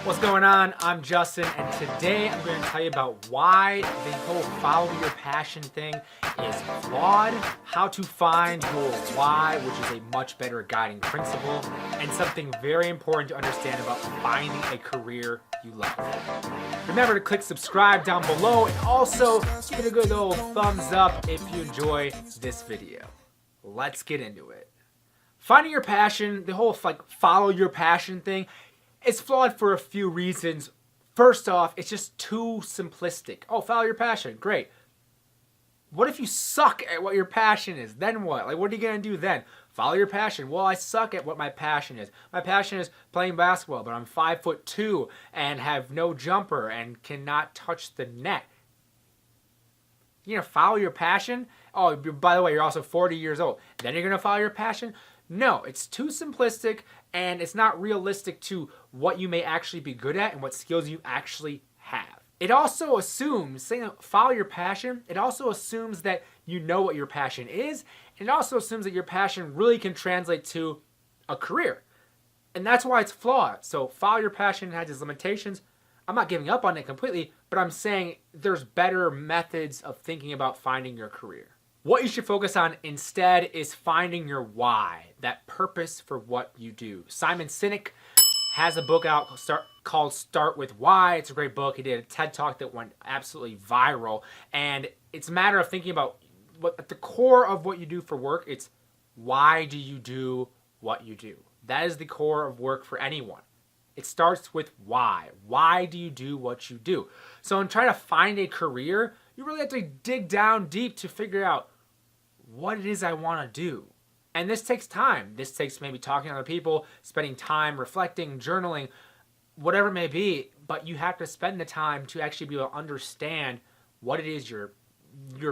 What's going on? I'm Justin, and today I'm going to tell you about why the whole follow your passion thing is flawed, how to find your why, which is a much better guiding principle, and something very important to understand about finding a career you love. Remember to click subscribe down below, and also give it a good old thumbs up if you enjoy this video. Let's get into it. Finding your passion, the whole follow your passion thing, it's flawed for a few reasons. First off, it's just too simplistic. Oh, follow your passion. Great. What if you suck at what your passion is? Then what? What are you going to do then? Follow your passion. Well, I suck at what my passion is. My passion is playing basketball, but I'm 5'2" and have no jumper and cannot touch the net. You're going to follow your passion? Oh, by the way, you're also 40 years old. Then you're going to follow your passion? No, it's too simplistic, and it's not realistic to what you may actually be good at and what skills you actually have. It also assumes, saying follow your passion, it also assumes that you know what your passion is, and it also assumes that your passion really can translate to a career. And that's why it's flawed. So follow your passion has its limitations. I'm not giving up on it completely, but I'm saying there's better methods of thinking about finding your career. What you should focus on instead is finding your why, that purpose for what you do. Simon Sinek has a book out called Start With Why. It's a great book. He did a TED Talk that went absolutely viral. And it's a matter of thinking about what at the core of what you do for work, it's why do you do what you do? That is the core of work for anyone. It starts with why. Why do you do what you do? So in trying to find a career, you really have to dig down deep to figure out what it is I want to do. And this takes time. This takes maybe talking to other people, spending time reflecting, journaling, whatever it may be. But you have to spend the time to actually be able to understand what it is your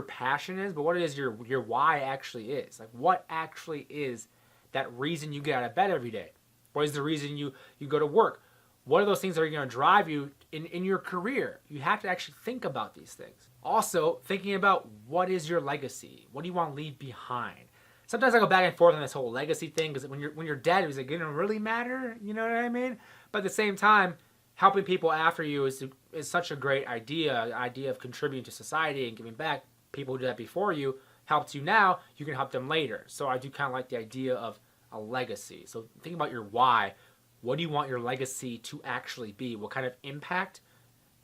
passion is, but what it is your why actually is. What actually is that reason you get out of bed every day? What is the reason you go to work? What are those things that are going to drive you in your career? You have to actually think about these things. Also, thinking about what is your legacy? What do you want to leave behind? Sometimes I go back and forth on this whole legacy thing because when you're dead, is it going to really matter? You know what I mean? But at the same time, helping people after you is such a great idea. Idea of contributing to society and giving back. People who did that before you helped you now. You can help them later. So I do kind of like the idea of a legacy. So think about your why. What do you want your legacy to actually be? What kind of impact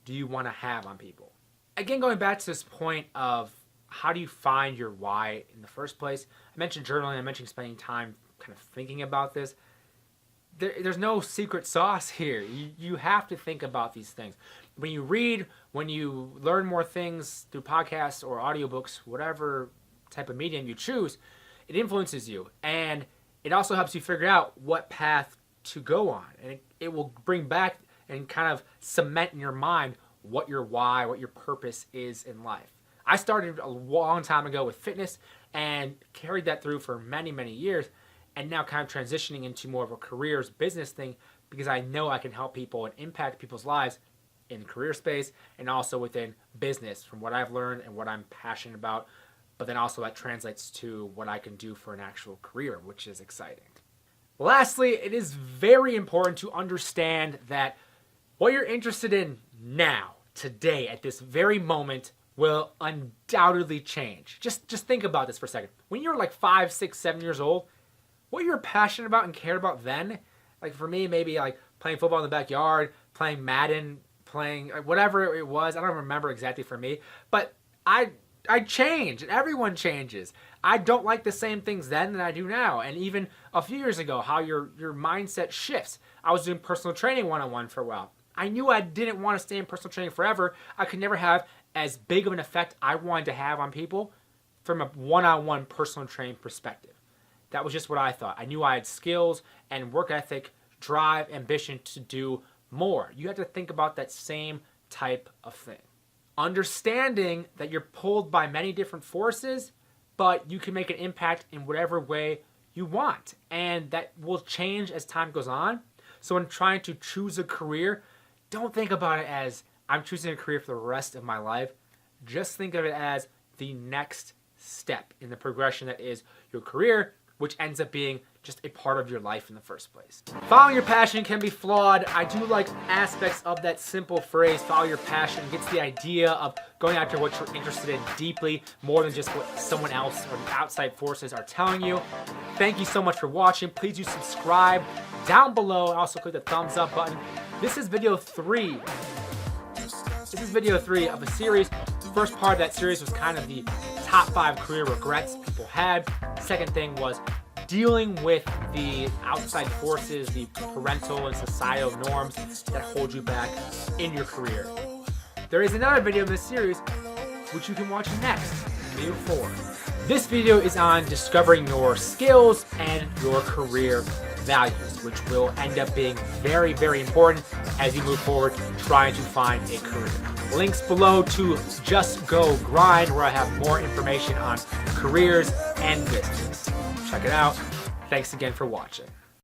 do you want to have on people? Again, going back to this point of how do you find your why in the first place? I mentioned journaling. I mentioned spending time kind of thinking about this. There's no secret sauce here. You have to think about these things. When you read, when you learn more things through podcasts or audiobooks, whatever type of medium you choose, it influences you. And it also helps you figure out what path to go on. And it will bring back and kind of cement in your mind what your why, what your purpose is in life. I started a long time ago with fitness and carried that through for many, many years, and now kind of transitioning into more of a careers business thing because I know I can help people and impact people's lives in the career space and also within business from what I've learned and what I'm passionate about, but then also that translates to what I can do for an actual career, which is exciting. Lastly, it is very important to understand that what you're interested in now, today, at this very moment, will undoubtedly change. Just think about this for a second. When you're 5, 6, 7 years old, what you're passionate about and cared about then, for me, maybe playing football in the backyard, playing Madden, playing whatever it was. I don't remember exactly for me, but I change, and everyone changes. I don't like the same things then that I do now. And even a few years ago, how your mindset shifts. I was doing personal training one-on-one for a while. I knew I didn't want to stay in personal training forever. I could never have as big of an effect I wanted to have on people from a one-on-one personal training perspective. That was just what I thought. I knew I had skills and work ethic, drive, ambition to do more. You have to think about that same type of thing. Understanding that you're pulled by many different forces, but you can make an impact in whatever way you want. And that will change as time goes on. So when trying to choose a career, don't think about it as I'm choosing a career for the rest of my life. Just think of it as the next step in the progression that is your career, which ends up being just a part of your life in the first place. Following your passion can be flawed. I do like aspects of that simple phrase, follow your passion. It gets the idea of going after what you're interested in deeply, more than just what someone else or the outside forces are telling you. Thank you so much for watching. Please do subscribe down below and also click the thumbs up button. This is video 3. This is video 3 of a series. The first part of that series was kind of the top 5 career regrets people had. Second thing was dealing with the outside forces, the parental and societal norms that hold you back in your career. There is another video in this series which you can watch next, video 4. This video is on discovering your skills and your career values, which will end up being very, very important as you move forward trying to find a career. Links below to Just Go Grind, where I have more information on careers and business. Check it out. Thanks again for watching.